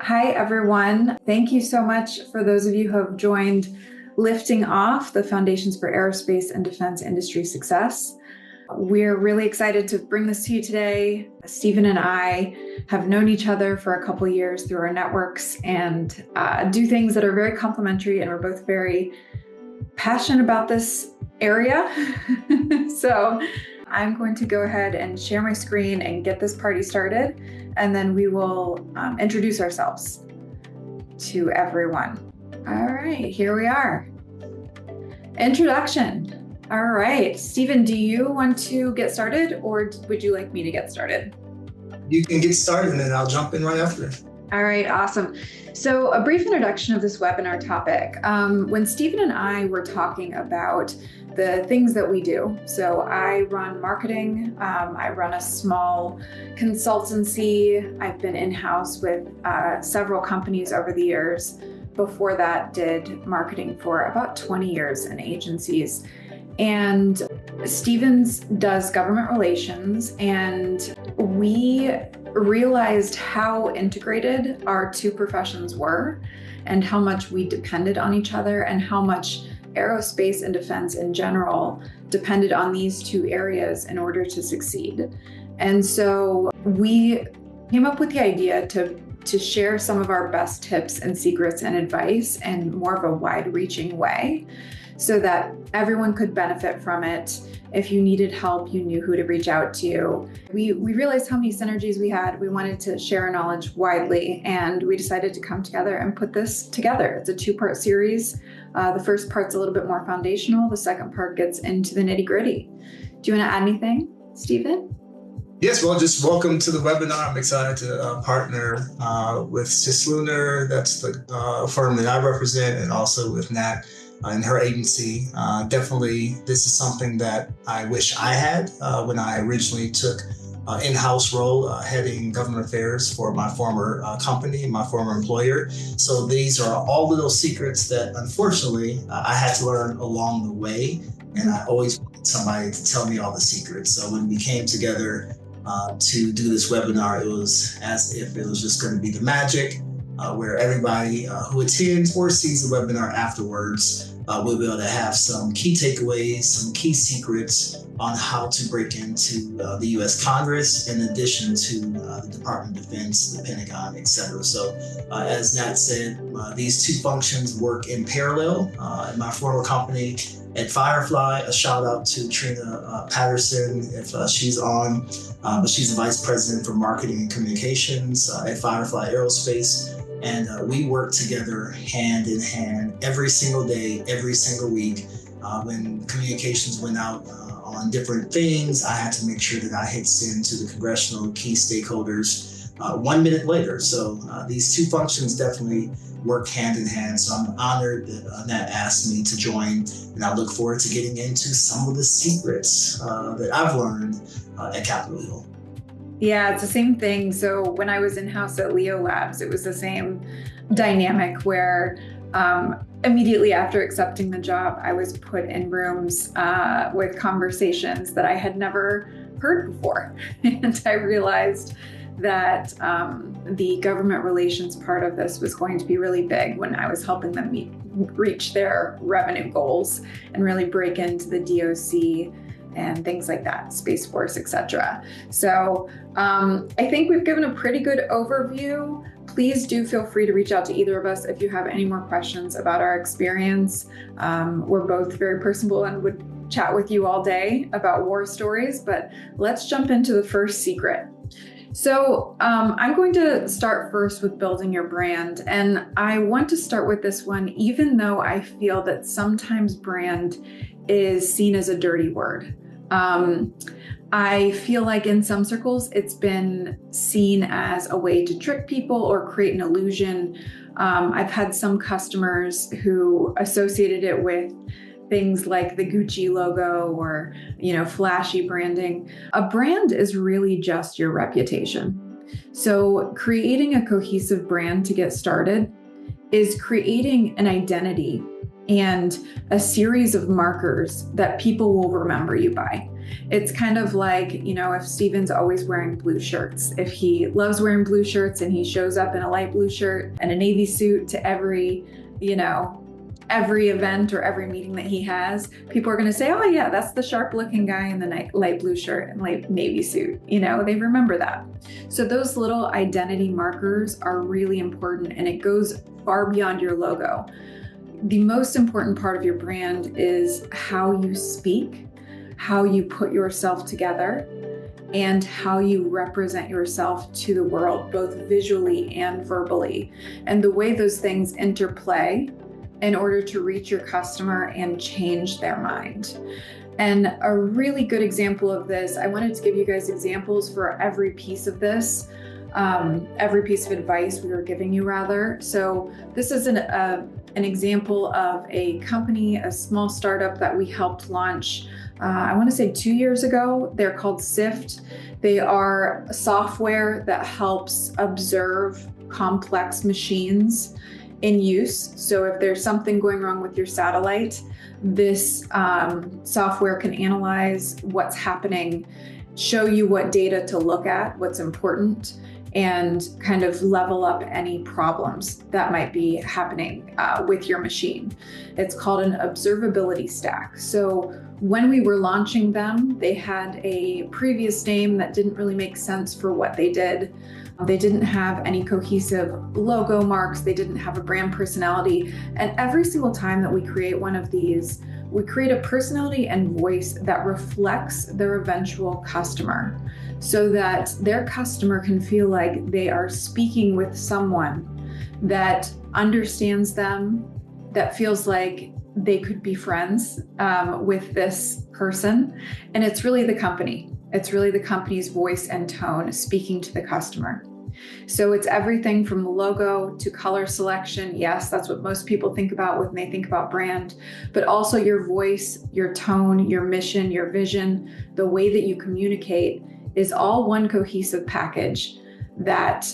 Hi, everyone. Thank you so much for those of you who have joined Lifting Off, the Foundations for Aerospace and Defense Industry Success. We're really excited to bring this to you today. Stephen and I have known each other for a couple of years through our networks and do things that are very complementary, and we're both very passionate about this area. So I'm going to go ahead and share my screen and get this party started, and then we will introduce ourselves to everyone. All right, here we are. Introduction. All right, Stephen, do you want to get started, or would you like me to get started? You can get started and then I'll jump in right after. All right, awesome. So a brief introduction of this webinar topic. When Stephen and I were talking about the things that we do, so I run marketing, I run a small consultancy, I've been in-house with several companies over the years. Before that, did marketing for about 20 years in agencies. And Stevens does government relations, and we realized how integrated our two professions were and how much we depended on each other and how much aerospace and defense in general depended on these two areas in order to succeed. And so we came up with the idea to share some of our best tips and secrets and advice in more of a wide-reaching way, so that everyone could benefit from it. If you needed help, you knew who to reach out to. We realized how many synergies we had. We wanted to share our knowledge widely, and we decided to come together and put this together. It's a two-part series. The first part's a little bit more foundational. The second part gets into the nitty-gritty. Do you want to add anything, Stephen? Yes, well, just welcome to the webinar. I'm excited to partner with Cislunar, that's the firm that I represent, and also with Nat and her agency. Definitely, this is something that I wish I had when I originally took in-house role heading government affairs for my former company, my former employer. So these are all little secrets that unfortunately I had to learn along the way. And I always wanted somebody to tell me all the secrets. So when we came together to do this webinar, it was as if it was just going to be the magic where everybody who attends or sees the webinar afterwards we'll be able to have some key takeaways, some key secrets on how to break into the U.S. Congress, in addition to the Department of Defense, the Pentagon, etc. So as Nat said, these two functions work in parallel. In my former company at Firefly, a shout out to Trina Patterson if she's on, but she's the Vice President for Marketing and Communications at Firefly Aerospace. And we work together hand in hand every single day, every single week. When communications went out on different things, I had to make sure that I hit send to the congressional key stakeholders 1 minute later. So these two functions definitely work hand in hand. So I'm honored that Nat asked me to join, and I look forward to getting into some of the secrets that I've learned at Capitol Hill. Yeah, it's the same thing. So when I was in-house at Leo Labs, it was the same dynamic where immediately after accepting the job, I was put in rooms with conversations that I had never heard before. And I realized that the government relations part of this was going to be really big when I was helping them reach their revenue goals and really break into the DOC and things like that, Space Force, etc. So I think we've given a pretty good overview. Please do feel free to reach out to either of us if you have any more questions about our experience. We're both very personable and would chat with you all day about war stories, but let's jump into the first secret. So I'm going to start first with building your brand. And I want to start with this one, even though I feel that sometimes brand is seen as a dirty word. I feel like in some circles, it's been seen as a way to trick people or create an illusion. I've had some customers who associated it with things like the Gucci logo or, flashy branding. A brand is really just your reputation. So creating a cohesive brand to get started is creating an identity and a series of markers that people will remember you by. It's kind of like, if Steven's always wearing blue shirts, if he loves wearing blue shirts and he shows up in a light blue shirt and a navy suit to every event or every meeting that he has, people are going to say, oh yeah, that's the sharp looking guy in the light blue shirt and light navy suit. They remember that. So those little identity markers are really important, and it goes far beyond your logo. The most important part of your brand is how you speak, how you put yourself together, and how you represent yourself to the world, both visually and verbally, and the way those things interplay in order to reach your customer and change their mind. And a really good example of this, I wanted to give you guys examples for every piece of this, every piece of advice we were giving you rather. So this is an example of a company, a small startup that we helped launch, I want to say 2 years ago. They're called Sift. They are software that helps observe complex machines in use. So if there's something going wrong with your satellite, this software can analyze what's happening, show you what data to look at, what's important, and kind of level up any problems that might be happening with your machine. It's called an observability stack. So when we were launching them, they had a previous name that didn't really make sense for what they did. They didn't have any cohesive logo marks. They didn't have a brand personality. And every single time that we create one of these, we create a personality and voice that reflects their eventual customer, so that their customer can feel like they are speaking with someone that understands them, that feels like they could be friends with this person. And it's really the company. It's really the company's voice and tone speaking to the customer. So it's everything from the logo to color selection. Yes, that's what most people think about when they think about brand, but also your voice, your tone, your mission, your vision, the way that you communicate is all one cohesive package that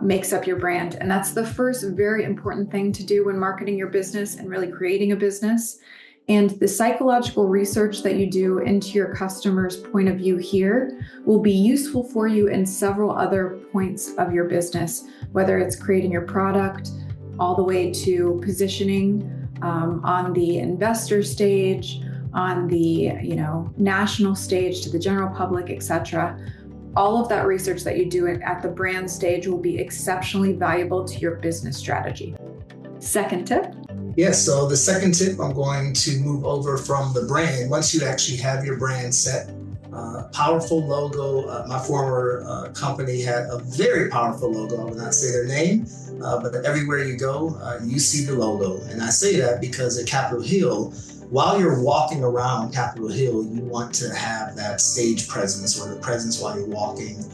makes up your brand. And that's the first very important thing to do when marketing your business and really creating a business. And the psychological research that you do into your customer's point of view here will be useful for you in several other points of your business, whether it's creating your product, all the way to positioning on the investor stage, on the national stage to the general public, etc. All of that research that you do at the brand stage will be exceptionally valuable to your business strategy. Second tip. Yes, so the second tip, I'm going to move over from the brand. Once you actually have your brand set, powerful logo. My former company had a very powerful logo. I will not say their name, but everywhere you go, you see the logo. And I say that because at Capitol Hill, while you're walking around Capitol Hill, you want to have that stage presence or the presence while you're walking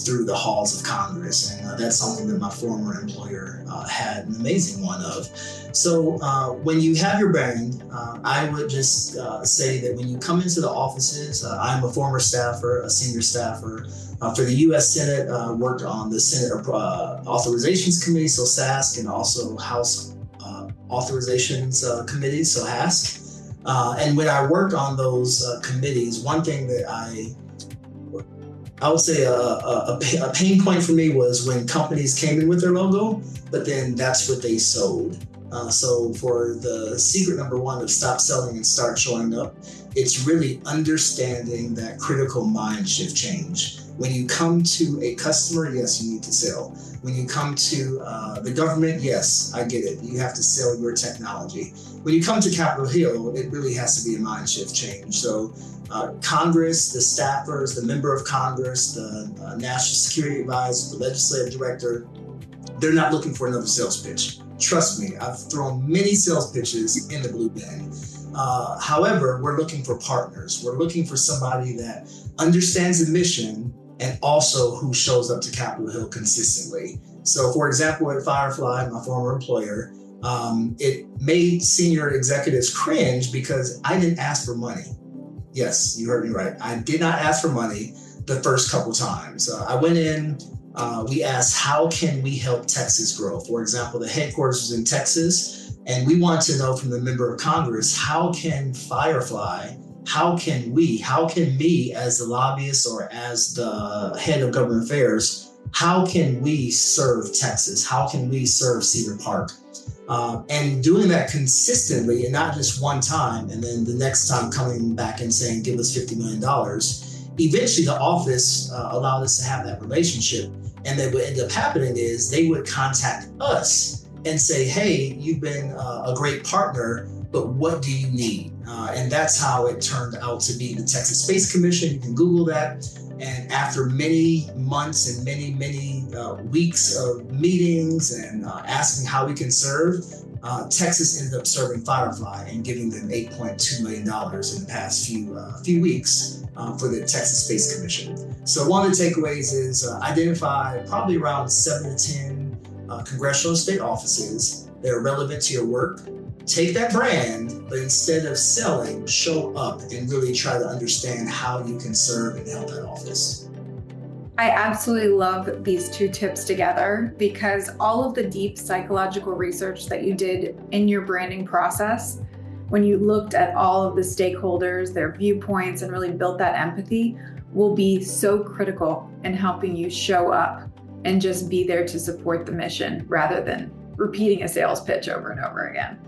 through the halls of Congress. And that's something that my former employer had an amazing one of. So when you have your brand, I would just say that when you come into the offices, I'm a former staffer, a senior staffer for the U.S. Senate, worked on the Senate Authorizations Committee, so SASC, and also House Authorizations Committee, so HASC. And when I worked on those committees, one thing that I would say a pain point for me was when companies came in with their logo, but then that's what they sold. So for the secret number one of stop selling and start showing up, it's really understanding that critical mind shift change. When you come to a customer, yes, you need to sell. When you come to the government, yes, I get it. You have to sell your technology. When you come to Capitol Hill, it really has to be a mind shift change. So Congress, the staffers, the member of Congress, the national security advisor, the legislative director, they're not looking for another sales pitch. Trust me, I've thrown many sales pitches in the blue bin. However, we're looking for partners. We're looking for somebody that understands the mission and also who shows up to Capitol Hill consistently. So for example, at Firefly, my former employer, it made senior executives cringe because I didn't ask for money. Yes, you heard me right. I did not ask for money the first couple times. I went in, we asked, how can we help Texas grow? For example, the headquarters was in Texas, and we want to know from the member of Congress, how can Firefly how can me as the lobbyist or as the head of government affairs, how can we serve Texas? How can we serve Cedar Park? And doing that consistently and not just one time, and then the next time coming back and saying, give us $50 million. Eventually the office allowed us to have that relationship. And then what ended up happening is they would contact us and say, hey, you've been a great partner, but what do you need? And that's how it turned out to be the Texas Space Commission. You can Google that. And after many months and many weeks of meetings and asking how we can serve, Texas ended up serving Firefly and giving them $8.2 million in the past few weeks for the Texas Space Commission. So one of the takeaways is identify probably around 7 to 10 congressional and state offices that are relevant to your work. Take that brand, but instead of selling, show up and really try to understand how you can serve and help that office. I absolutely love these two tips together, because all of the deep psychological research that you did in your branding process, when you looked at all of the stakeholders, their viewpoints, and really built that empathy, will be so critical in helping you show up and just be there to support the mission rather than repeating a sales pitch over and over again.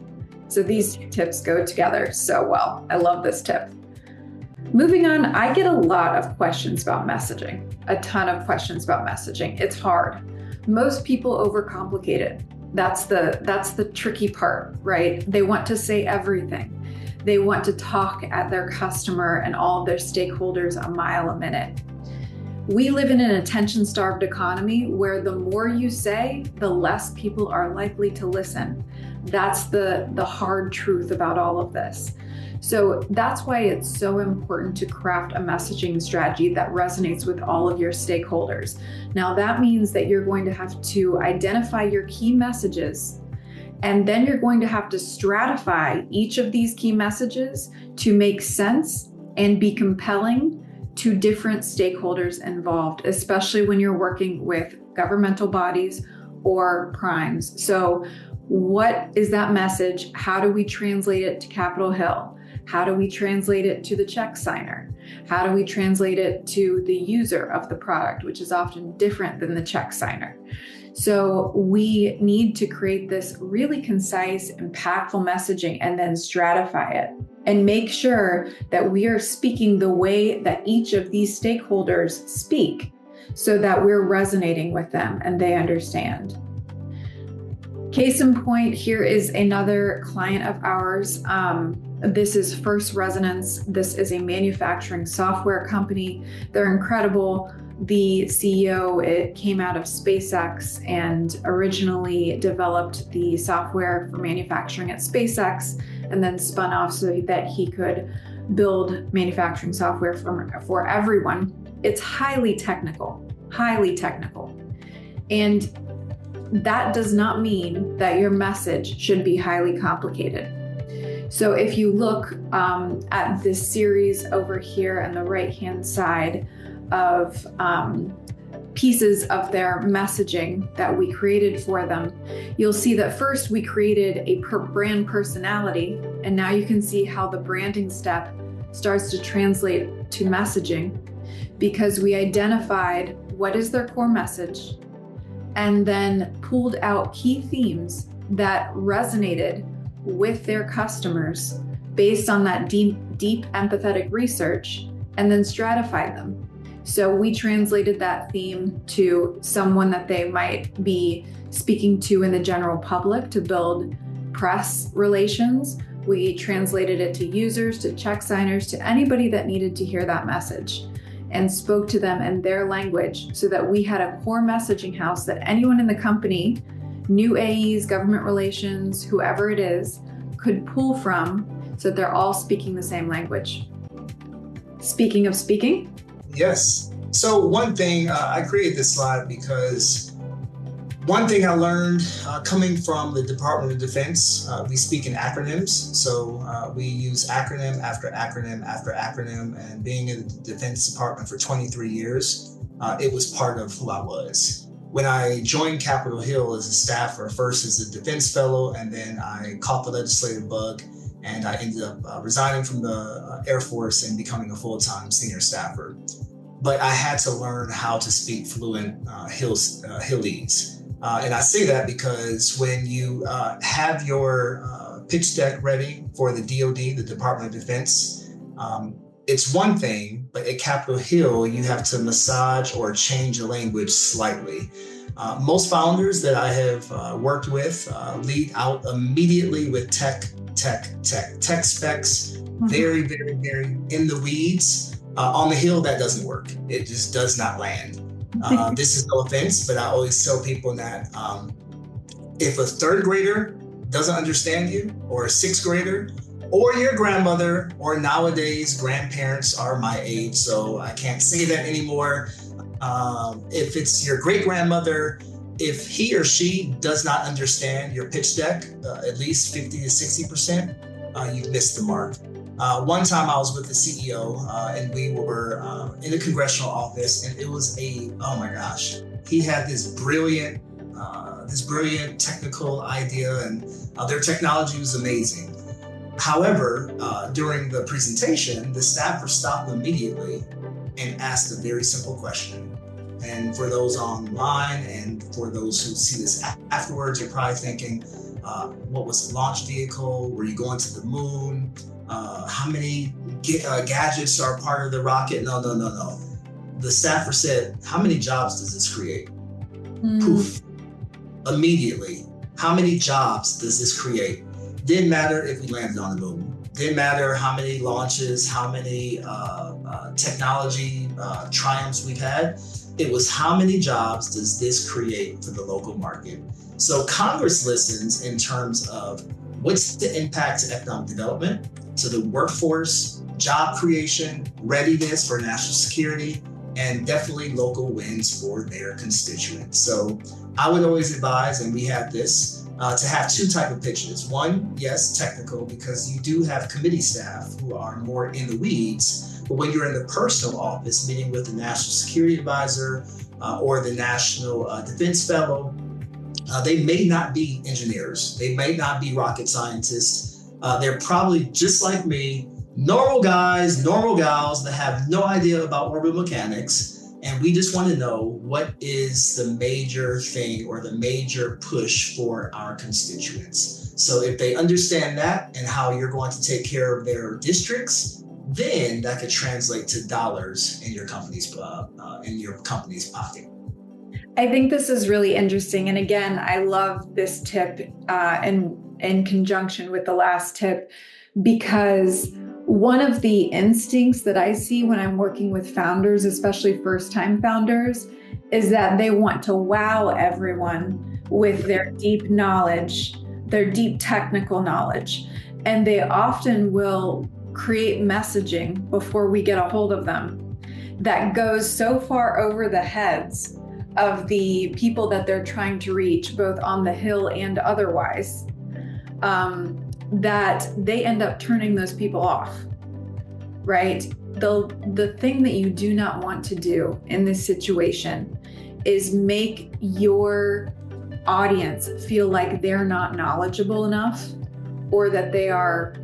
So these two tips go together so well. I love this tip. Moving on, I get a lot of questions about messaging, a ton of questions about messaging. It's hard. Most people overcomplicate it. That's the tricky part, right? They want to say everything. They want to talk at their customer and all of their stakeholders a mile a minute. We live in an attention-starved economy where the more you say, the less people are likely to listen. That's the hard truth about all of this. So that's why it's so important to craft a messaging strategy that resonates with all of your stakeholders. Now that means that you're going to have to identify your key messages, and then you're going to have to stratify each of these key messages to make sense and be compelling to different stakeholders involved, especially when you're working with governmental bodies or primes. So what is that message? How do we translate it to Capitol Hill? How do we translate it to the check signer? How do we translate it to the user of the product, which is often different than the check signer? So we need to create this really concise, impactful messaging and then stratify it and make sure that we are speaking the way that each of these stakeholders speak so that we're resonating with them and they understand. Case in point, here is another client of ours. This is First Resonance. This is a manufacturing software company. They're incredible. The CEO came out of SpaceX and originally developed the software for manufacturing at SpaceX and then spun off so that he could build manufacturing software for everyone. It's highly technical. And that does not mean that your message should be highly complicated. So if you look at this series over here on the right-hand side of pieces of their messaging that we created for them, you'll see that first we created a brand personality, and now you can see how the branding step starts to translate to messaging, because we identified what is their core message and then pulled out key themes that resonated with their customers based on that deep empathetic research, and then stratified them. So we translated that theme to someone that they might be speaking to in the general public to build press relations. We translated it to users, to check signers, to anybody that needed to hear that message, and spoke to them in their language so that we had a core messaging house that anyone in the company, new AEs, government relations, whoever it is, could pull from so that they're all speaking the same language. Speaking of speaking. Yes. So one thing, I created this slide because one thing I learned coming from the Department of Defense, we speak in acronyms. So we use acronym after acronym after acronym, and being in the Defense Department for 23 years, it was part of who I was. When I joined Capitol Hill as a staffer, first as a defense fellow, and then I caught the legislative bug and I ended up resigning from the Air Force and becoming a full-time senior staffer. But I had to learn how to speak fluent Hillese. And I say that because when you have your pitch deck ready for the DoD, the Department of Defense, it's one thing, but at Capitol Hill, you have to massage or change the language slightly. Most founders that I have worked with lead out immediately with tech specs, very, very, very in the weeds. On the Hill, that doesn't work. It just does not land. This is no offense, but I always tell people that if a third grader doesn't understand you, or a sixth grader, or your grandmother, or nowadays grandparents are my age, so I can't say that anymore. If it's your great grandmother, if he or she does not understand your pitch deck, at least 50 to 60%, you've missed the mark. One time I was with the CEO and we were in a congressional office, and it was oh my gosh, he had this brilliant technical idea, and their technology was amazing. However, during the presentation, the staffer stopped immediately and asked a very simple question. And for those online and for those who see this afterwards, you're probably thinking, what was the launch vehicle? Were you going to the moon? How many gadgets are part of the rocket? No. The staffer said, how many jobs does this create? Poof, immediately. How many jobs does this create? Didn't matter if we landed on the moon. Didn't matter how many launches, how many technology triumphs we've had. It was how many jobs does this create for the local market? So Congress listens in terms of what's the impact to economic development, to the workforce, job creation, readiness for national security, and definitely local wins for their constituents. So I would always advise, and we have this, to have two types of pitches. One, yes, technical, because you do have committee staff who are more in the weeds. But when you're in the personal office, meeting with the National Security Advisor or the National Defense Fellow, they may not be engineers. They may not be rocket scientists. They're probably just like me, normal guys, normal gals that have no idea about orbital mechanics. And we just want to know what is the major thing or the major push for our constituents. So if they understand that and how you're going to take care of their districts, then that could translate to dollars in your company's pocket. I think this is really interesting. And again, I love this tip in conjunction with the last tip, because one of the instincts that I see when I'm working with founders, especially first-time founders, is that they want to wow everyone with their deep knowledge, their deep technical knowledge. And they often will create messaging before we get a hold of them that goes so far over the heads of the people that they're trying to reach, both on the Hill and otherwise, that they end up turning those people off, right? The thing that you do not want to do in this situation is make your audience feel like they're not knowledgeable enough or that they are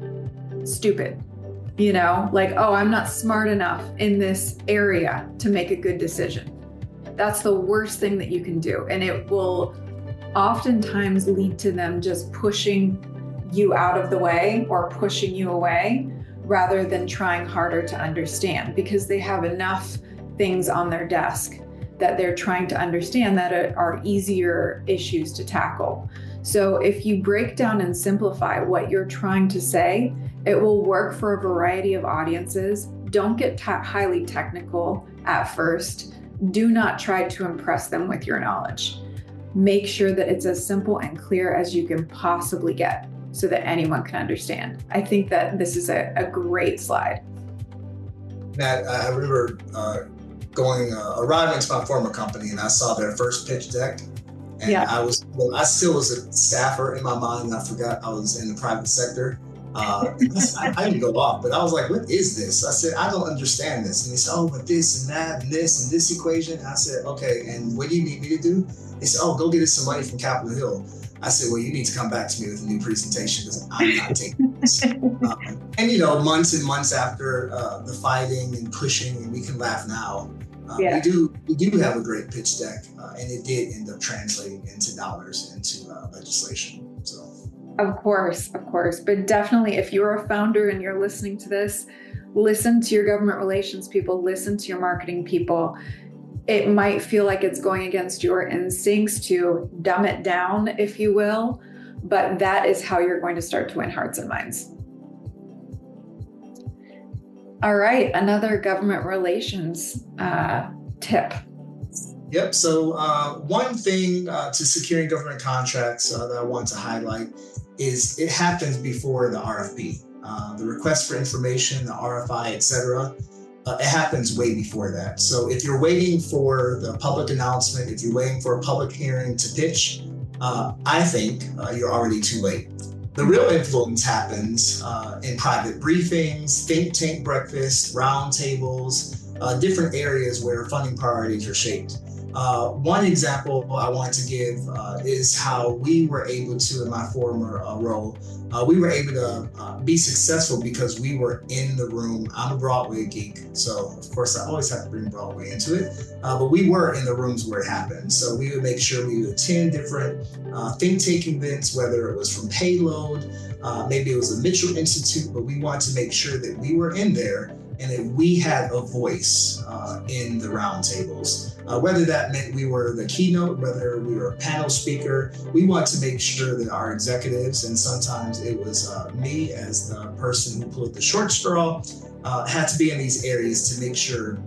stupid. You know, like, oh, I'm not smart enough in this area to make a good decision. That's the worst thing that you can do. And it will oftentimes lead to them just pushing you out of the way or pushing you away rather than trying harder to understand, because they have enough things on their desk that they're trying to understand that are easier issues to tackle. So if you break down and simplify what you're trying to say, it will work for a variety of audiences. Don't get highly technical at first. Do not try to impress them with your knowledge. Make sure that it's as simple and clear as you can possibly get so that anyone can understand. I think that this is a great slide. Nat, I remember arriving to my former company, and I saw their first pitch deck. And I still was a staffer in my mind. I forgot I was in the private sector. I didn't go off, but I was like, what is this? I said, I don't understand this. And they said, oh, but this and that and this equation. I said, okay, and what do you need me to do? They said, oh, go get us some money from Capitol Hill. I said, well, you need to come back to me with a new presentation because I'm not taking this. And months and months after the fighting and pushing, and we can laugh now, we do have a great pitch deck, and it did end up translating into dollars, into legislation. So. Of course. But definitely, if you're a founder and you're listening to this, listen to your government relations people, listen to your marketing people. It might feel like it's going against your instincts to dumb it down, if you will, but that is how you're going to start to win hearts and minds. All right, another government relations tip. Yep. So one thing to securing government contracts that I want to highlight is it happens before the RFP, the request for information, the RFI, etc. It happens way before that. So if you're waiting for the public announcement, if you're waiting for a public hearing to pitch, I think you're already too late. The real influence happens in private briefings, think tank breakfasts, roundtables, different areas where funding priorities are shaped. One example I want to give is how we were able to, in my former role, we were able to be successful because we were in the room. I'm a Broadway geek, so of course I always have to bring Broadway into it, but we were in the rooms where it happened. So we would make sure we would attend different think tank events, whether it was from Payload, maybe it was the Mitchell Institute, but we wanted to make sure that we were in there and that we had a voice in the roundtables. Whether that meant we were the keynote, whether we were a panel speaker, we want to make sure that our executives, and sometimes it was me as the person who pulled the short straw, had to be in these areas to make sure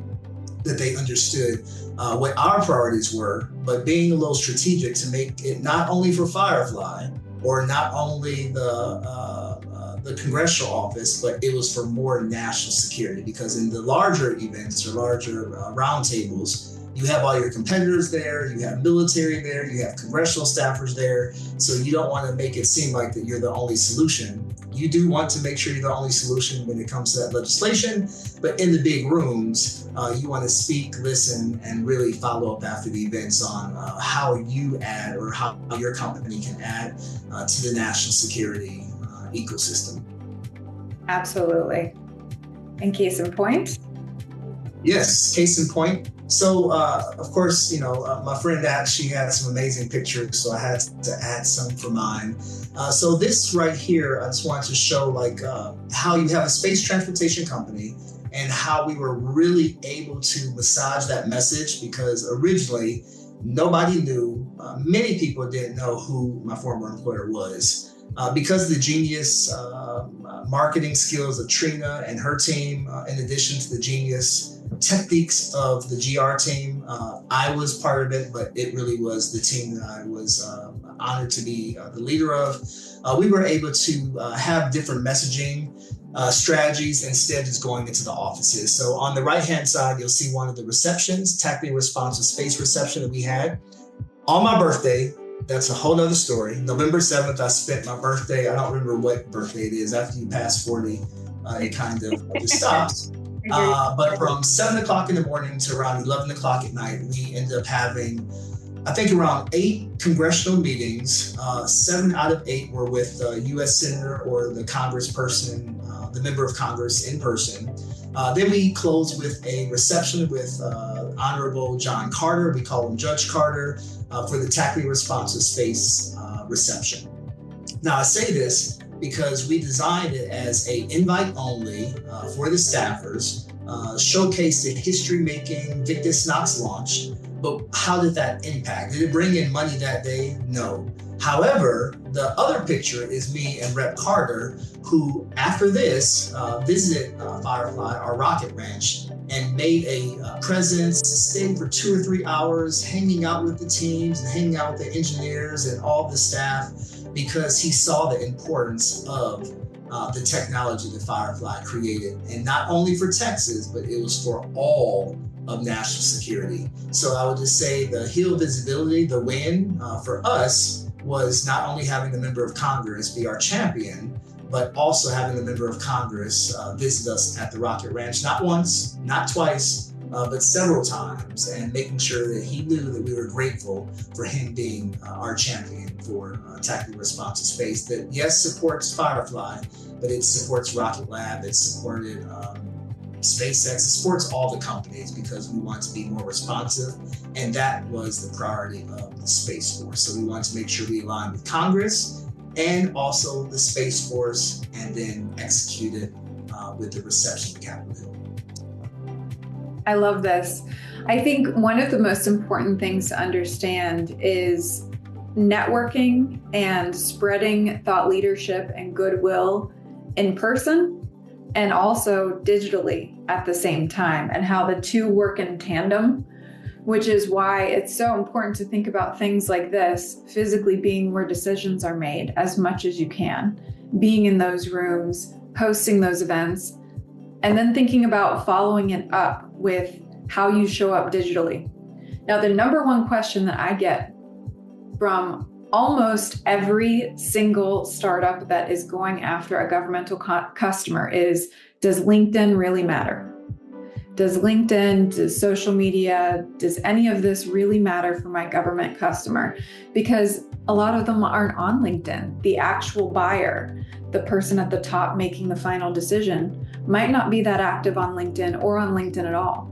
that they understood what our priorities were, but being a little strategic to make it not only for Firefly or not only the congressional office, but it was for more national security, because in the larger events or larger roundtables, you have all your competitors there, you have military there, you have congressional staffers there. So you don't want to make it seem like that you're the only solution. You do want to make sure you're the only solution when it comes to that legislation, but in the big rooms, you want to speak, listen, and really follow up after the events on how you add or how your company can add to the national security ecosystem. Absolutely. And case in point? Yes, case in point. So, of course, my friend Nat, she had some amazing pictures, so I had to add some for mine. So this right here, I just wanted to show how you have a space transportation company and how we were really able to massage that message, because originally nobody knew, many people didn't know who my former employer was. Because of the genius marketing skills of Trina and her team, in addition to the genius techniques of the GR team, I was part of it, but it really was the team that I was honored to be the leader of. We were able to have different messaging strategies instead of just going into the offices. So on the right-hand side, you'll see one of the receptions, tactically responsive space reception that we had on my birthday. That's a whole nother story. November 7th, I spent my birthday. I don't remember what birthday it is. After you pass 40, it kind of just stops. But from 7 o'clock in the morning to around 11 o'clock at night, we ended up having, I think, around 8 congressional meetings. 7 out of 8 were with the U.S. Senator or the congressperson, the member of Congress in person. Then we closed with a reception with Honorable John Carter. We call him Judge Carter, for the tactically responsive space reception. Now, I say this because we designed it as a invite only for the staffers, showcased the history-making Victus Knox launch. But how did that impact? Did it bring in money that day? No. However, the other picture is me and Rep Carter, who after this visited Firefly, our rocket ranch, and made a presence, stayed for 2 or 3 hours, hanging out with the teams and hanging out with the engineers and all the staff, because he saw the importance of the technology that Firefly created. And not only for Texas, but it was for all of national security. So I would just say the Hill visibility, the win for us was not only having the member of Congress be our champion, but also having a member of Congress visit us at the Rocket Ranch, not once, not twice, but several times, and making sure that he knew that we were grateful for him being our champion for tactical responsive space that, yes, supports Firefly, but it supports Rocket Lab, it supported SpaceX, it supports all the companies because we want to be more responsive, and that was the priority of the Space Force. So we want to make sure we align with Congress and also the Space Force, and then execute it with the reception of Capitol Hill. I love this. I think one of the most important things to understand is networking and spreading thought leadership and goodwill in person and also digitally at the same time, and how the two work in tandem, which is why it's so important to think about things like this, physically being where decisions are made as much as you can, being in those rooms, hosting those events, and then thinking about following it up with how you show up digitally. Now, the number one question that I get from almost every single startup that is going after a governmental customer is, does LinkedIn really matter? Does LinkedIn, does social media, does any of this really matter for my government customer? Because a lot of them aren't on LinkedIn. The actual buyer, the person at the top making the final decision, might not be that active on LinkedIn or on LinkedIn at all.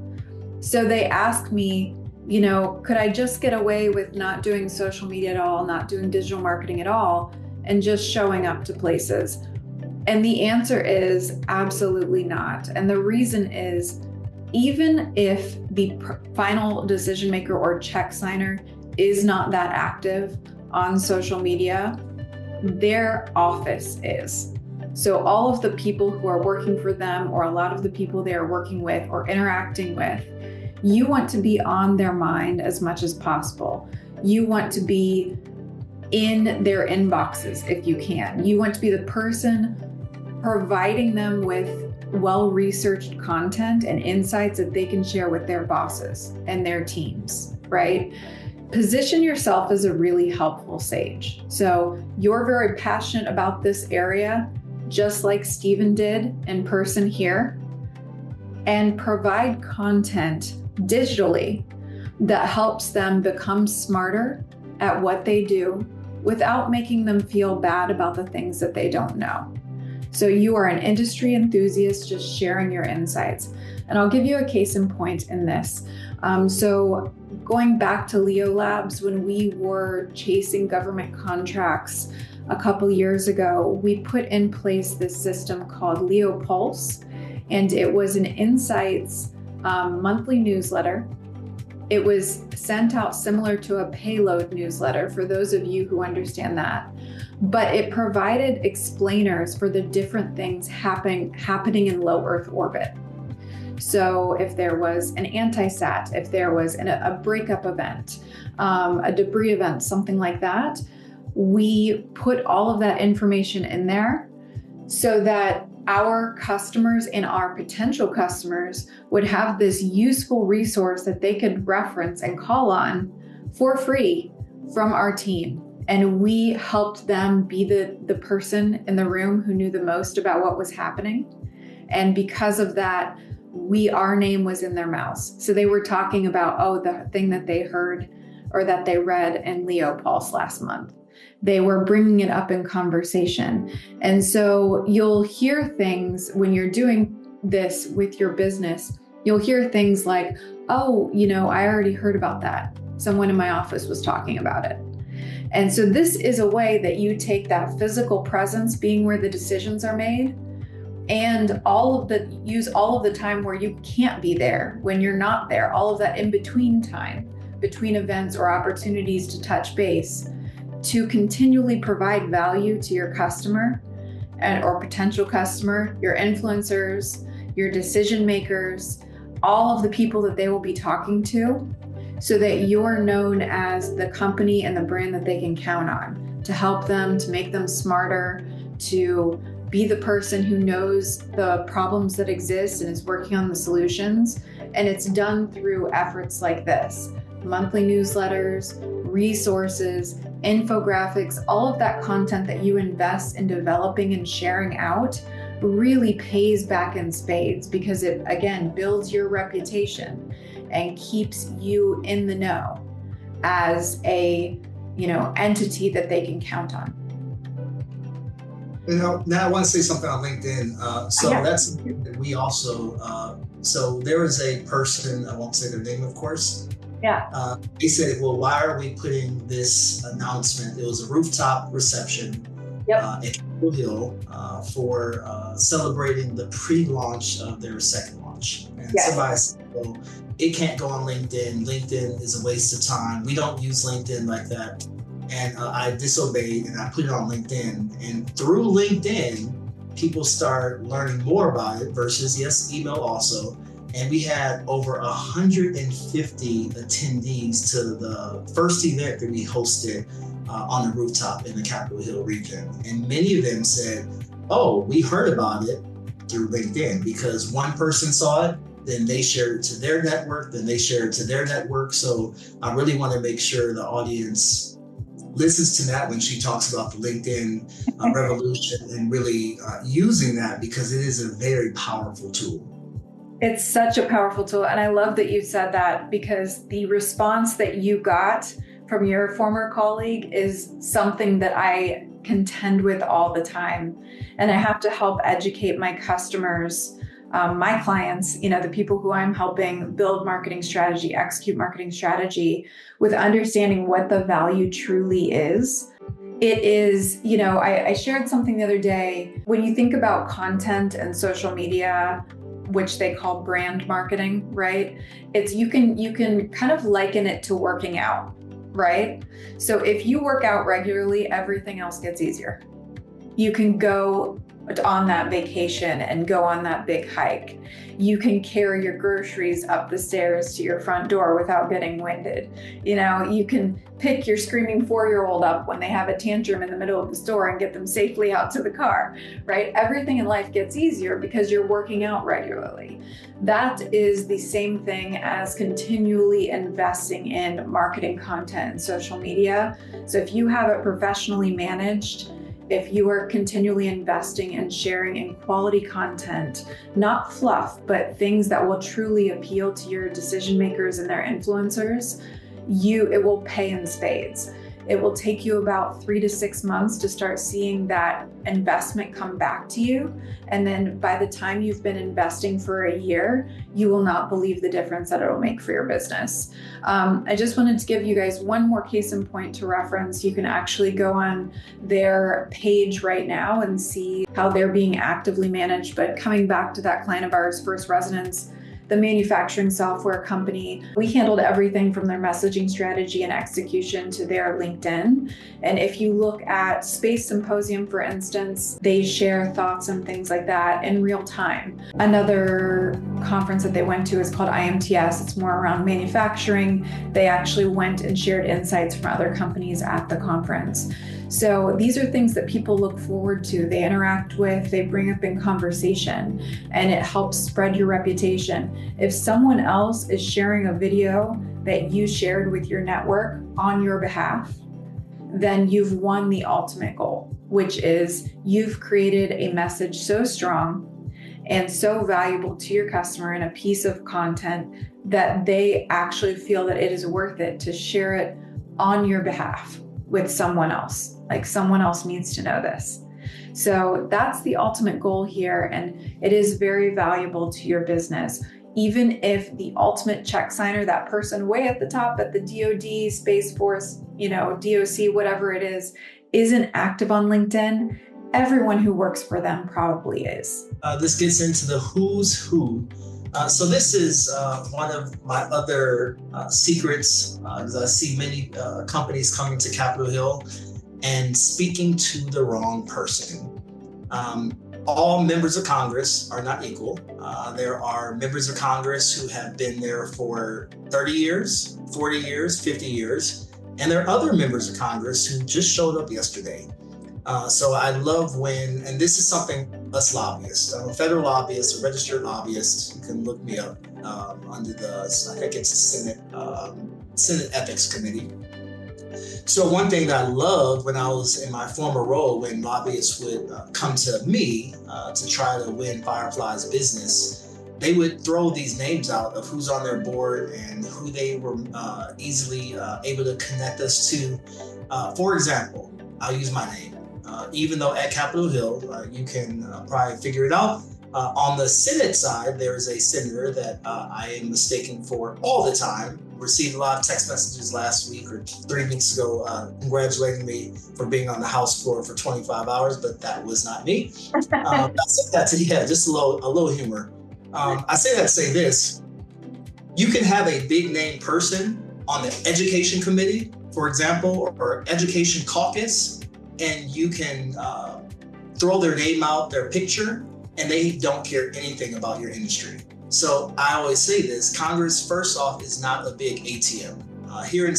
So they ask me, could I just get away with not doing social media at all, not doing digital marketing at all, and just showing up to places? And the answer is absolutely not. And the reason is, even if the final decision maker or check signer is not that active on social media, their office is. So all of the people who are working for them, or a lot of the people they are working with or interacting with, you want to be on their mind as much as possible. You want to be in their inboxes if you can. You want to be the person providing them with well-researched content and insights that they can share with their bosses and their teams, right? Position yourself as a really helpful sage. So you're very passionate about this area, just like Stephen did in person here, and provide content digitally that helps them become smarter at what they do without making them feel bad about the things that they don't know. So you are an industry enthusiast just sharing your insights. And I'll give you a case in point in this. So going back to Leo Labs, when we were chasing government contracts a couple years ago, we put in place this system called Leo Pulse, and it was an insights monthly newsletter. It was sent out similar to a payload newsletter, for those of you who understand that, but it provided explainers for the different things happening in low Earth orbit. So if there was an anti-sat, if there was a breakup event, a debris event, something like that, we put all of that information in there so that our customers and our potential customers would have this useful resource that they could reference and call on for free from our team. And we helped them be the person in the room who knew the most about what was happening. And because of that, our name was in their mouths. So they were talking about, the thing that they heard or that they read in Leo Pulse last month. They were bringing it up in conversation. And so you'll hear things when you're doing this with your business. You'll hear things like, I already heard about that. Someone in my office was talking about it. And so this is a way that you take that physical presence, being where the decisions are made, and use all of the time where you can't be there, when you're not there, all of that in between time, between events or opportunities to touch base, to continually provide value to your customer or potential customer, your influencers, your decision makers, all of the people that they will be talking to, so that you're known as the company and the brand that they can count on to help them, to make them smarter, to be the person who knows the problems that exist and is working on the solutions. And it's done through efforts like this monthly newsletters, resources, infographics, all of that content that you invest in developing and sharing out really pays back in spades, because it, again, builds your reputation and keeps you in the know as a, entity that they can count on. Now I want to say something on LinkedIn. That's something that we also, so there was a person, I won't say their name, of course. Yeah. They said, well, why are we putting this announcement? It was a rooftop reception at Capitol Hill for celebrating the pre-launch of their second launch. And somebody said, well, it can't go on LinkedIn. LinkedIn is a waste of time. We don't use LinkedIn like that. And I disobeyed and I put it on LinkedIn. And through LinkedIn, people start learning more about it versus, email also. And we had over 150 attendees to the first event that we hosted on the rooftop in the Capitol Hill region. And many of them said, oh, we heard about it through LinkedIn, because one person saw it, then they shared it to their network, then they shared it to their network. So I really want to make sure the audience listens to Nat when she talks about the LinkedIn revolution and really using that, because it is a very powerful tool. It's such a powerful tool. And I love that you said that, because the response that you got from your former colleague is something that I contend with all the time. And I have to help educate my customers, my clients, the people who I'm helping build marketing strategy, execute marketing strategy, with understanding what the value truly is. It is, I shared something the other day. When you think about content and social media, which they call brand marketing, right? It's you can kind of liken it to working out, right? So if you work out regularly, everything else gets easier. You can go on that vacation and go on that big hike. You can carry your groceries up the stairs to your front door without getting winded. You can pick your screaming 4-year-old up when they have a tantrum in the middle of the store and get them safely out to the car, right? Everything in life gets easier because you're working out regularly. That is the same thing as continually investing in marketing content and social media. So if you have it professionally managed, if you are continually investing and sharing in quality content, not fluff, but things that will truly appeal to your decision makers and their influencers, it will pay in spades. It will take you about 3 to 6 months to start seeing that investment come back to you. And then by the time you've been investing for a year, you will not believe the difference that it will make for your business. I just wanted to give you guys one more case in point to reference. You can actually go on their page right now and see how they're being actively managed. But coming back to that client of ours, First Resonance, the manufacturing software company, we handled everything from their messaging strategy and execution to their LinkedIn. And if you look at Space Symposium, for instance, they share thoughts and things like that in real time. Another conference that they went to is called IMTS. It's more around manufacturing. They actually went and shared insights from other companies at the conference. So these are things that people look forward to, they interact with, they bring up in conversation, and it helps spread your reputation. If someone else is sharing a video that you shared with your network on your behalf, then you've won the ultimate goal, which is you've created a message so strong and so valuable to your customer in a piece of content that they actually feel that it is worth it to share it on your behalf with someone else. Like, someone else needs to know this. So that's the ultimate goal here. And it is very valuable to your business. Even if the ultimate check signer, that person way at the top at the DoD, Space Force, DOC, whatever it is, isn't active on LinkedIn, everyone who works for them probably is. This gets into the who's who. So this is one of my other secrets, because I see many companies coming to Capitol Hill and speaking to the wrong person. All members of Congress are not equal. There are members of Congress who have been there for 30 years, 40 years, 50 years, and there are other members of Congress who just showed up yesterday. So I love when, and this is something us lobbyists, I'm a federal lobbyist, a registered lobbyist, you can look me up under I think it's the Senate Senate Ethics Committee. So one thing that I loved when I was in my former role, when lobbyists would come to me to try to win Firefly's business, they would throw these names out of who's on their board and who they were easily able to connect us to. For example, I'll use my name. Even though at Capitol Hill, you can probably figure it out. On the Senate side, there is a senator that I am mistaken for all the time. Received a lot of text messages last week or 3 weeks ago congratulating me for being on the House floor for 25 hours, but that was not me. Just a little humor. I say that to say this. You can have a big name person on the Education Committee, for example, or Education Caucus, and you can throw their name out, their picture, and they don't care anything about your industry. So I always say this, Congress, first off, is not a big ATM. Here in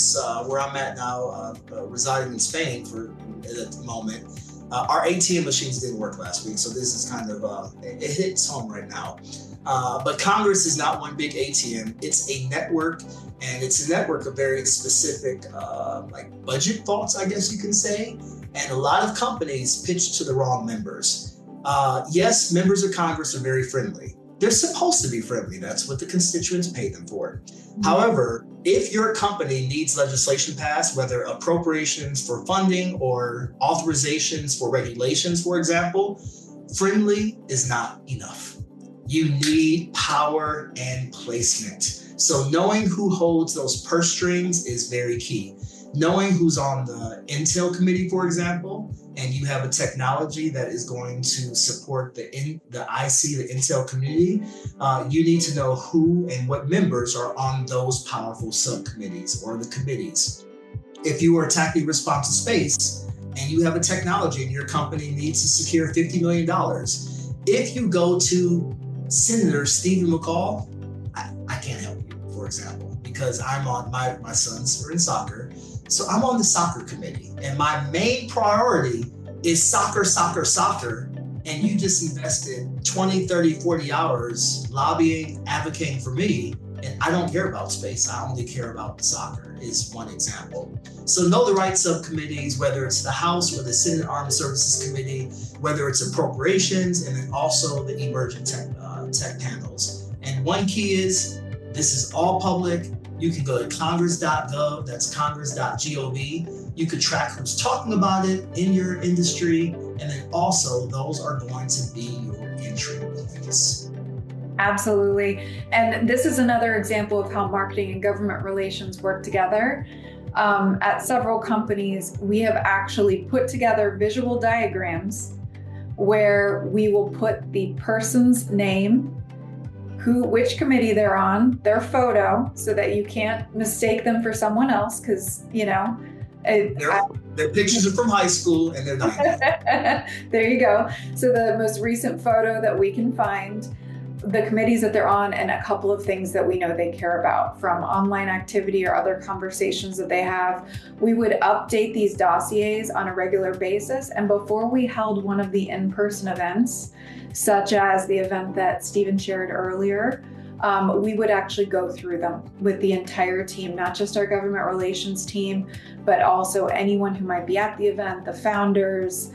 where I'm at now, residing in Spain at the moment, our ATM machines didn't work last week. So this is kind of, it hits home right now. But Congress is not one big ATM. It's a network, and it's a network of very specific like budget thoughts, I guess you can say. And a lot of companies pitch to the wrong members. Yes, members of Congress are very friendly. They're supposed to be friendly. That's what the constituents pay them for. However, if your company needs legislation passed, whether appropriations for funding or authorizations for regulations, for example, friendly is not enough. You need power and placement. So knowing who holds those purse strings is very key. Knowing who's on the Intel committee, for example, and you have a technology that is going to support the IC, the Intel community, you need to know who and what members are on those powerful subcommittees or the committees. If you are attacking responsive space and you have a technology and your company needs to secure $50 million, if you go to Senator Stephen McCall, I can't help you, for example, because I'm on my sons are in soccer. So I'm on the soccer committee, and my main priority is soccer. And you just invested 20, 30, 40 hours lobbying, advocating for me, and I don't care about space. I only care about soccer is one example. So know the right subcommittees, whether it's the House or the Senate Armed Services Committee, whether it's appropriations, and then also the emerging tech panels. And one key is, this is all public. You can go to congress.gov, that's congress.gov. You could track who's talking about it in your industry, and then also those are going to be your entry points. Absolutely. And this is another example of how marketing and government relations work together. At several companies, we have actually put together visual diagrams where we will put the person's name, which committee they're on, their photo, so that you can't mistake them for someone else, because, their pictures are from high school and they're not. There you go. So the most recent photo that we can find, the committees that they're on, and a couple of things that we know they care about from online activity or other conversations that they have. We would update these dossiers on a regular basis. And before we held one of the in-person events, such as the event that Stephen shared earlier, we would actually go through them with the entire team, not just our government relations team, but also anyone who might be at the event, the founders,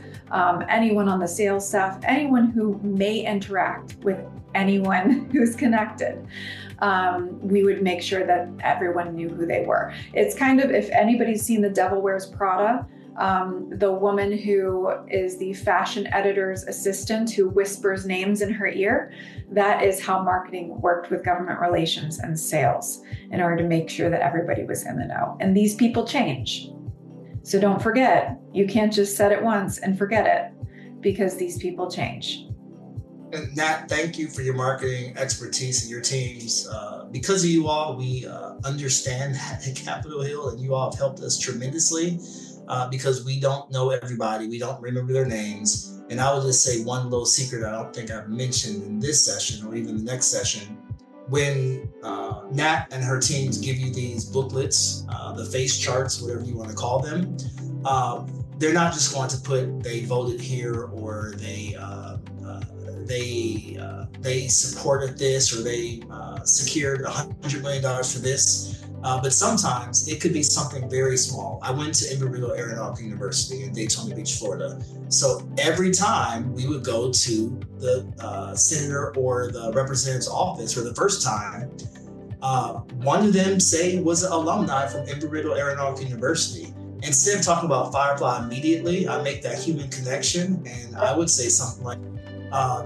anyone on the sales staff, anyone who may interact with anyone who's connected. We would make sure that everyone knew who they were. It's kind of, if anybody's seen The Devil Wears Prada, the woman who is the fashion editor's assistant who whispers names in her ear, that is how marketing worked with government relations and sales in order to make sure that everybody was in the know. And these people change. So don't forget, you can't just set it once and forget it, because these people change. And Nat, thank you for your marketing expertise and your teams. Because of you all, we understand that at Capitol Hill, and you all have helped us tremendously. Because we don't know everybody, we don't remember their names. And I will just say one little secret I don't think I've mentioned in this session or even the next session. When Nat and her teams give you these booklets, the face charts, whatever you want to call them, they're not just going to put they voted here or they supported this or they secured $100 million for this. But sometimes it could be something very small. I went to Embry-Riddle Aeronautical University in Daytona Beach, Florida. So every time we would go to the senator or the representative's office for the first time, one of them, say, was an alumni from Embry-Riddle Aeronautical University. Instead of talking about Firefly immediately, I make that human connection, and I would say something like,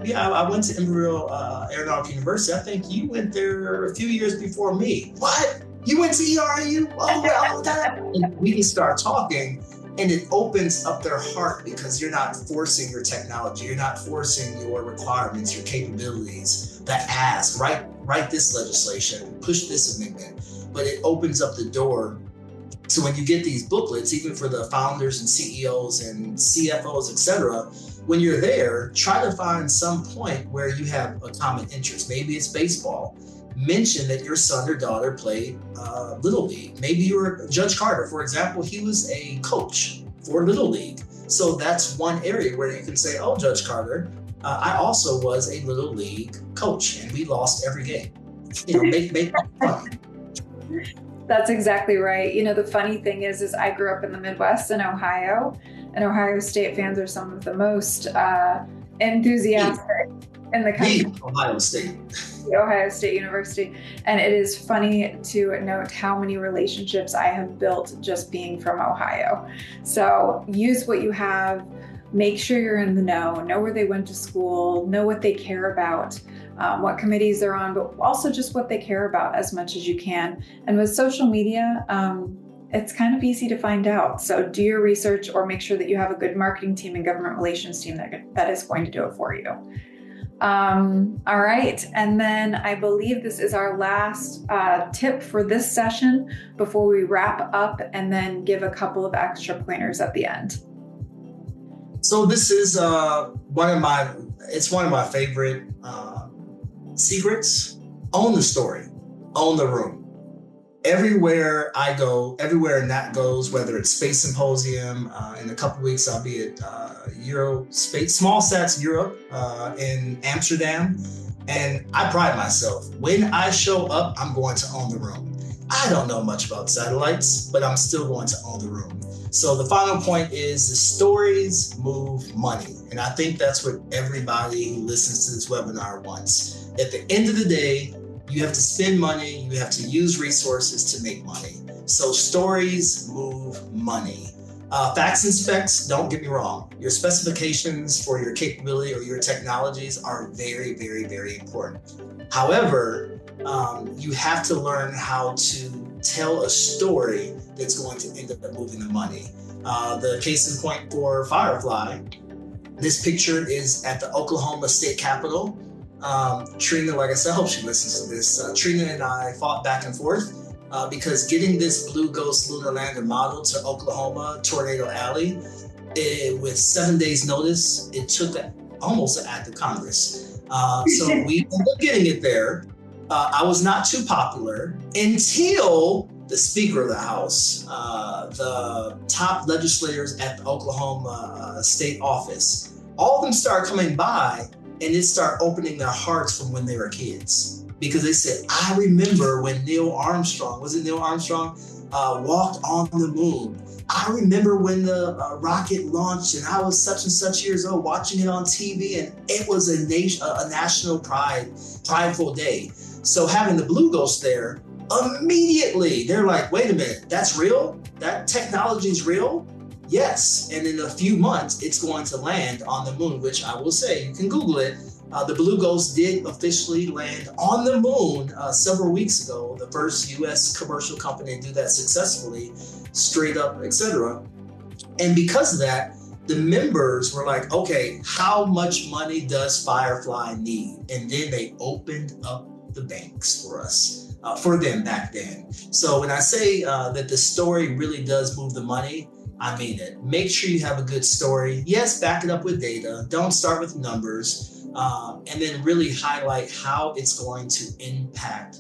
yeah, I went to Embry-Riddle Aeronautical University. I think you went there a few years before me. What? You went to ERU? Oh, well, that. And we can start talking, and it opens up their heart because you're not forcing your technology. You're not forcing your requirements, your capabilities, the ask, write this legislation, push this amendment. But it opens up the door. So when you get these booklets, even for the founders and CEOs and CFOs, et cetera, when you're there, try to find some point where you have a common interest. Maybe it's baseball. Mention that your son or daughter played Little League. Maybe you're Judge Carter, for example, he was a coach for Little League. So that's one area where you can say, oh, Judge Carter, I also was a Little League coach and we lost every game. Make it fun. That's exactly right. The funny thing is I grew up in the Midwest in Ohio, and Ohio State fans are some of the most enthusiastic in the country. Ohio State. Ohio State University. And it is funny to note how many relationships I have built just being from Ohio. So use what you have, make sure you're in the know where they went to school, know what they care about, what committees they're on, but also just what they care about as much as you can. And with social media, it's kind of easy to find out. So do your research, or make sure that you have a good marketing team and government relations team that is going to do it for you. All right. And then I believe this is our last tip for this session before we wrap up, and then give a couple of extra pointers at the end. So this is one of my favorite secrets. Own the story, own the room. Everywhere I go, everywhere Nat goes, whether it's Space Symposium, in a couple of weeks I'll be at Small Sats Europe in Amsterdam, and I pride myself. When I show up, I'm going to own the room. I don't know much about satellites, but I'm still going to own the room. So the final point is the stories move money. And I think that's what everybody who listens to this webinar wants. At the end of the day, you have to spend money, you have to use resources to make money. So stories move money. Facts and specs, don't get me wrong. Your specifications for your capability or your technologies are very, very, very important. However, you have to learn how to tell a story that's going to end up moving the money. The case in point for Firefly, this picture is at the Oklahoma State Capitol. Trina, like I said, I hope she listens to this. Trina and I fought back and forth because getting this Blue Ghost lunar lander model to Oklahoma, Tornado Alley, with 7 days notice, it took almost an act of Congress. So we ended up getting it there. I was not too popular until the Speaker of the House, the top legislators at the Oklahoma State office, all of them started coming by, and it started opening their hearts from when they were kids. Because they said, I remember when Neil Armstrong, walked on the moon. I remember when the rocket launched, and I was such and such years old watching it on TV, and it was a national prideful day. So having the Blue Ghost there, immediately they're like, wait a minute, that's real? That technology is real? Yes. And in a few months, it's going to land on the moon, which I will say, you can Google it. The Blue Ghost did officially land on the moon several weeks ago, the first US commercial company to do that successfully, straight up, etc. And because of that, the members were like, okay, how much money does Firefly need? And then they opened up the banks for us, for them back then. So when I say that the story really does move the money, I mean it. Make sure you have a good story. Yes, back it up with data. Don't start with numbers. And then really highlight how it's going to impact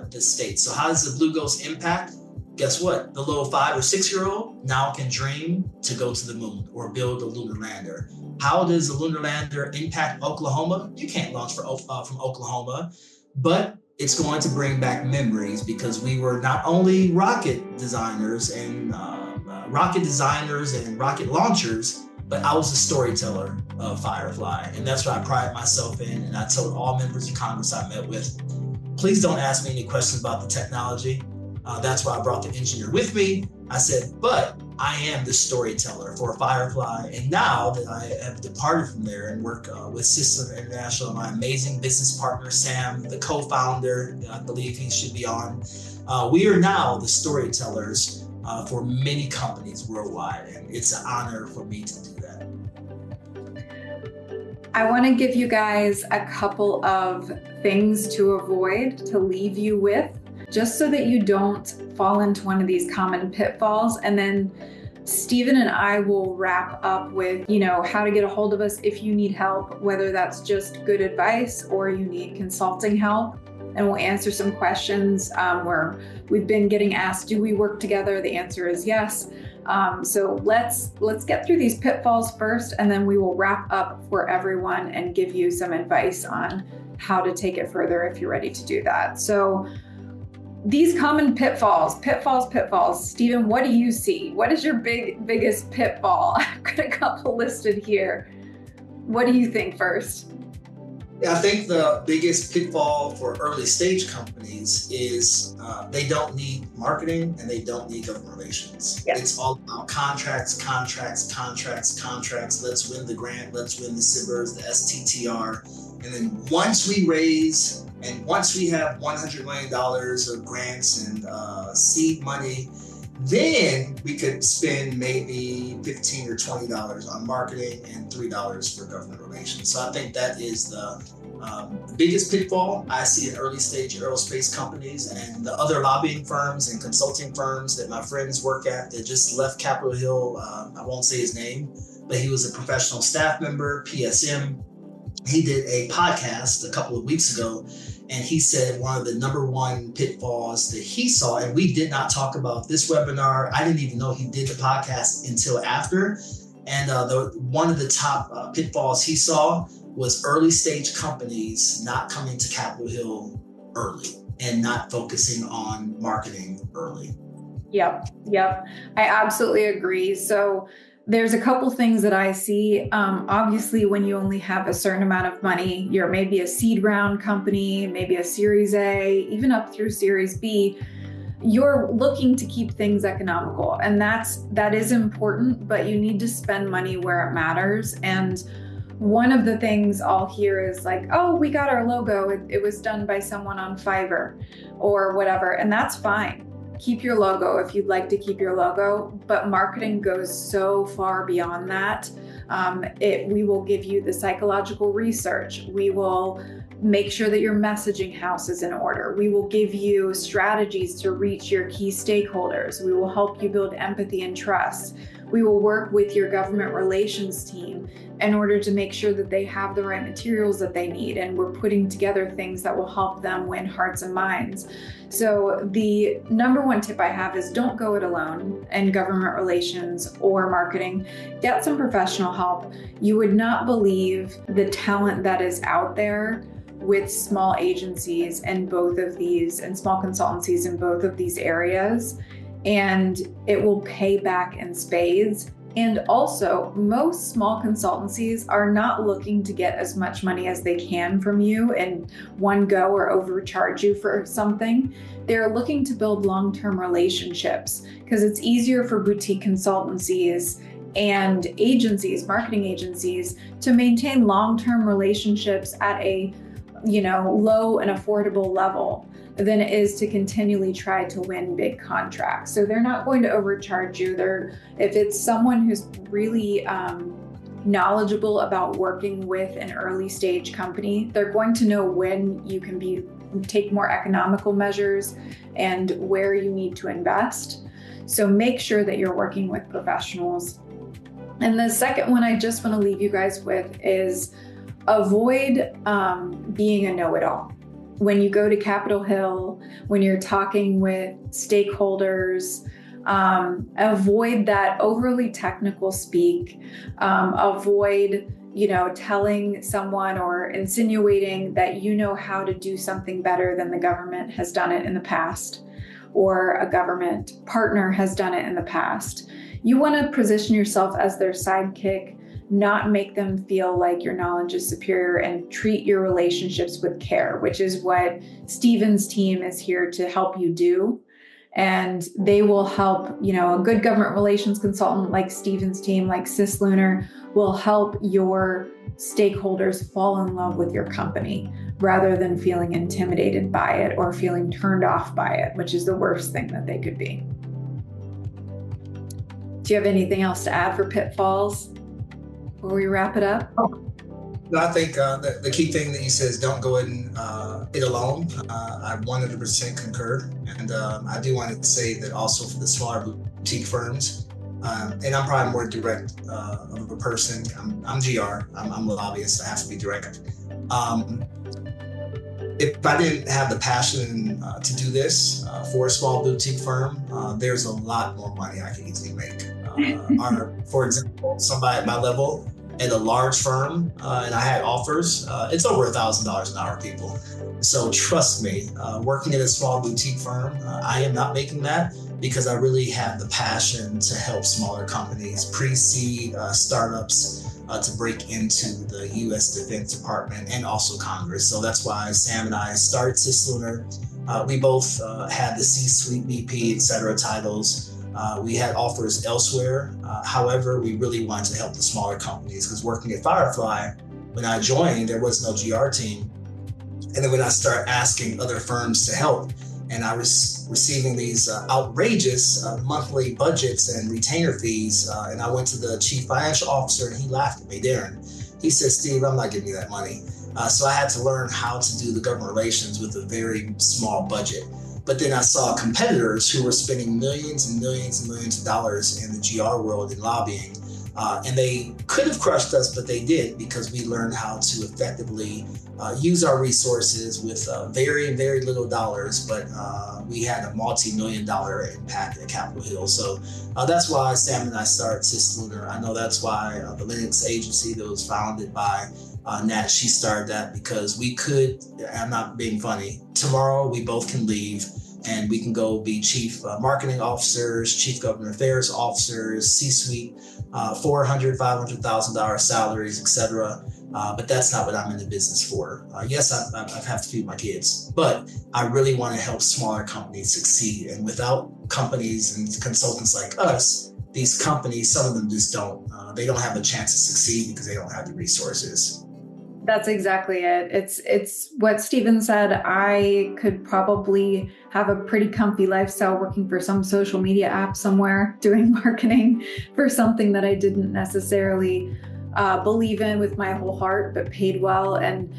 the state. So how does the Blue Ghost impact? Guess what? The little 5 or 6 year old now can dream to go to the moon or build a lunar lander. How does the lunar lander impact Oklahoma? You can't launch from Oklahoma, but it's going to bring back memories, because we were not only rocket designers and rocket launchers, but I was a storyteller of Firefly. And that's what I pride myself in. And I told all members of Congress I met with, please don't ask me any questions about the technology. That's why I brought the engineer with me. I said, but I am the storyteller for Firefly. And now that I have departed from there and work with Cislunar International, my amazing business partner, Sam, the co-founder, I believe he should be on. We are now the storytellers for many companies worldwide. And it's an honor for me to do that. I want to give you guys a couple of things to avoid, to leave you with, just so that you don't fall into one of these common pitfalls. And then Stephen and I will wrap up with, how to get a hold of us if you need help, whether that's just good advice or you need consulting help. And we'll answer some questions where we've been getting asked, do we work together? The answer is yes. So let's get through these pitfalls first, and then we will wrap up for everyone and give you some advice on how to take it further if you're ready to do that. So these common pitfalls. Stephen, what do you see? What is your biggest pitfall? I've got a couple listed here. What do you think first? Yeah, I think the biggest pitfall for early stage companies is they don't need marketing and they don't need government relations. Yes. It's all about contracts. Let's win the grant, let's win the SBIRs, the STTR. And then once we raise and once we have $100 million of grants and seed money, then we could spend maybe $15 or $20 on marketing and $3 for government relations. So I think that is the biggest pitfall I see in early stage aerospace companies, and the other lobbying firms and consulting firms that my friends work at that just left Capitol Hill. I won't say his name, but he was a professional staff member, PSM. He did a podcast a couple of weeks ago, and he said one of the number one pitfalls that he saw, and we did not talk about this webinar. I didn't even know he did the podcast until after. And one of the top pitfalls he saw was early stage companies not coming to Capitol Hill early and not focusing on marketing early. Yep. I absolutely agree. So there's a couple things that I see. Obviously, when you only have a certain amount of money, you're maybe a seed round company, maybe a Series A, even up through Series B, you're looking to keep things economical. And that is important, but you need to spend money where it matters. And one of the things I'll hear is like, oh, we got our logo. It was done by someone on Fiverr or whatever. And that's fine. Keep your logo if you'd like to keep your logo, but marketing goes so far beyond that. We will give you the psychological research. We will make sure that your messaging house is in order. We will give you strategies to reach your key stakeholders. We will help you build empathy and trust. We will work with your government relations team in order to make sure that they have the right materials that they need. And we're putting together things that will help them win hearts and minds. So the number one tip I have is don't go it alone in government relations or marketing. Get some professional help. You would not believe the talent that is out there with small agencies and both of these, and small consultancies in both of these areas. And it will pay back in spades. And also, most small consultancies are not looking to get as much money as they can from you in one go or overcharge you for something. They're looking to build long-term relationships because it's easier for boutique consultancies and agencies, marketing agencies, to maintain long-term relationships at a low and affordable level than it is to continually try to win big contracts. So they're not going to overcharge you. If it's someone who's really knowledgeable about working with an early stage company, they're going to know when you can take more economical measures and where you need to invest. So make sure that you're working with professionals. And the second one I just want to leave you guys with is avoid being a know-it-all. When you go to Capitol Hill, when you're talking with stakeholders, avoid that overly technical speak. Avoid telling someone or insinuating that you know how to do something better than the government has done it in the past, or a government partner has done it in the past. You want to position yourself as their sidekick, not make them feel like your knowledge is superior, and treat your relationships with care, which is what Stephen's team is here to help you do. And they will help, a good government relations consultant like Stephen's team, like Cislunar, will help your stakeholders fall in love with your company rather than feeling intimidated by it or feeling turned off by it, which is the worst thing that they could be. Do you have anything else to add for pitfalls before we wrap it up? No, I think the key thing that you said is don't go in it alone. I 100% concur. And I do want to say that also for the smaller boutique firms, and I'm probably more direct of a person. I'm GR. I'm a lobbyist. I have to be direct. If I didn't have the passion to do this for a small boutique firm, there's a lot more money I can easily make. For example, somebody at my level at a large firm, and I had offers, it's over $1,000 an hour, people. So trust me, working at a small boutique firm, I am not making that because I really have the passion to help smaller companies, pre-seed startups, to break into the U.S. Defense Department and also Congress. So that's why Sam and I started Cislunar. We both had the C-suite VP, et cetera, titles. We had offers elsewhere. However, we really wanted to help the smaller companies because working at Firefly, when I joined, there was no GR team. And then when I started asking other firms to help, and I was receiving these outrageous monthly budgets and retainer fees, and I went to the chief financial officer and he laughed at me, Darren. He said, Steve, I'm not giving you that money. So I had to learn how to do the government relations with a very small budget. But then I saw competitors who were spending millions and millions and millions of dollars in the GR world in lobbying. And they could have crushed us, but they did because we learned how to effectively use our resources with very, very little dollars, but we had a multi-million-dollar impact at Capitol Hill. So that's why Sam and I started Cislunar. I know that's why the Lennox Agency that was founded by Nat, she started that because we could, I'm not being funny, tomorrow we both can leave and we can go be chief marketing officers, chief government affairs officers, C-suite, $400,000, $500,000 salaries, etc. But that's not what I'm in the business for. Yes, I have to feed my kids, but I really want to help smaller companies succeed. And without companies and consultants like us, these companies, some of them just don't. They don't have a chance to succeed because they don't have the resources. That's exactly it. It's what Stephen said. I could probably have a pretty comfy lifestyle working for some social media app somewhere, doing marketing for something that I didn't necessarily believe in with my whole heart, but paid well. And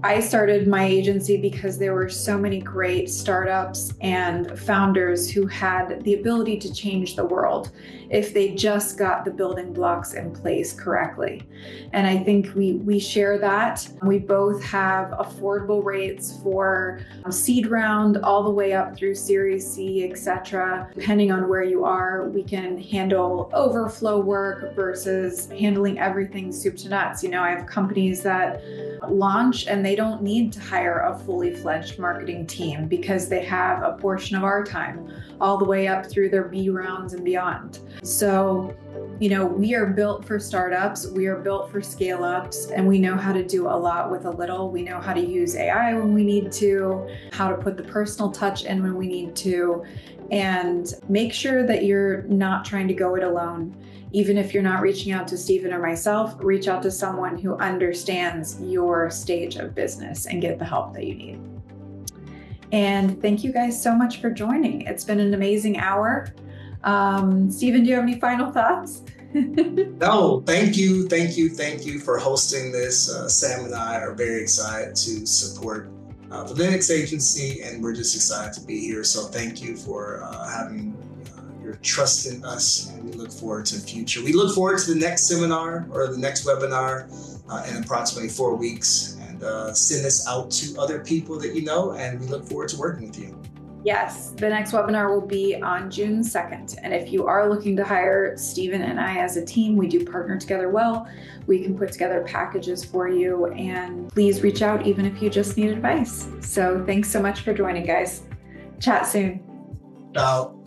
I started my agency because there were so many great startups and founders who had the ability to change the world if they just got the building blocks in place correctly. And I think we share that. We both have affordable rates for seed round all the way up through Series C, etc. Depending on where you are, we can handle overflow work versus handling everything soup to nuts. I have companies that launch and they don't need to hire a fully fledged marketing team because they have a portion of our time all the way up through their B rounds and beyond. So, we are built for startups, we are built for scale ups, and we know how to do a lot with a little. We know how to use AI when we need to, how to put the personal touch in when we need to, and make sure that you're not trying to go it alone. Even if you're not reaching out to Stephen or myself, reach out to someone who understands your stage of business and get the help that you need. And thank you guys so much for joining. It's been an amazing hour. Stephen, do you have any final thoughts? No, thank you for hosting this. Sam and I are very excited to support the Lennox Agency, and we're just excited to be here. So thank you for having your trust in us, and we look forward to the future. We look forward to the next seminar or the next webinar in approximately 4 weeks, and send this out to other people that you know, and we look forward to working with you. Yes, the next webinar will be on June 2nd. And if you are looking to hire Stephen and I as a team, we do partner together well. We can put together packages for you, and please reach out even if you just need advice. So thanks so much for joining, guys. Chat soon. Ciao.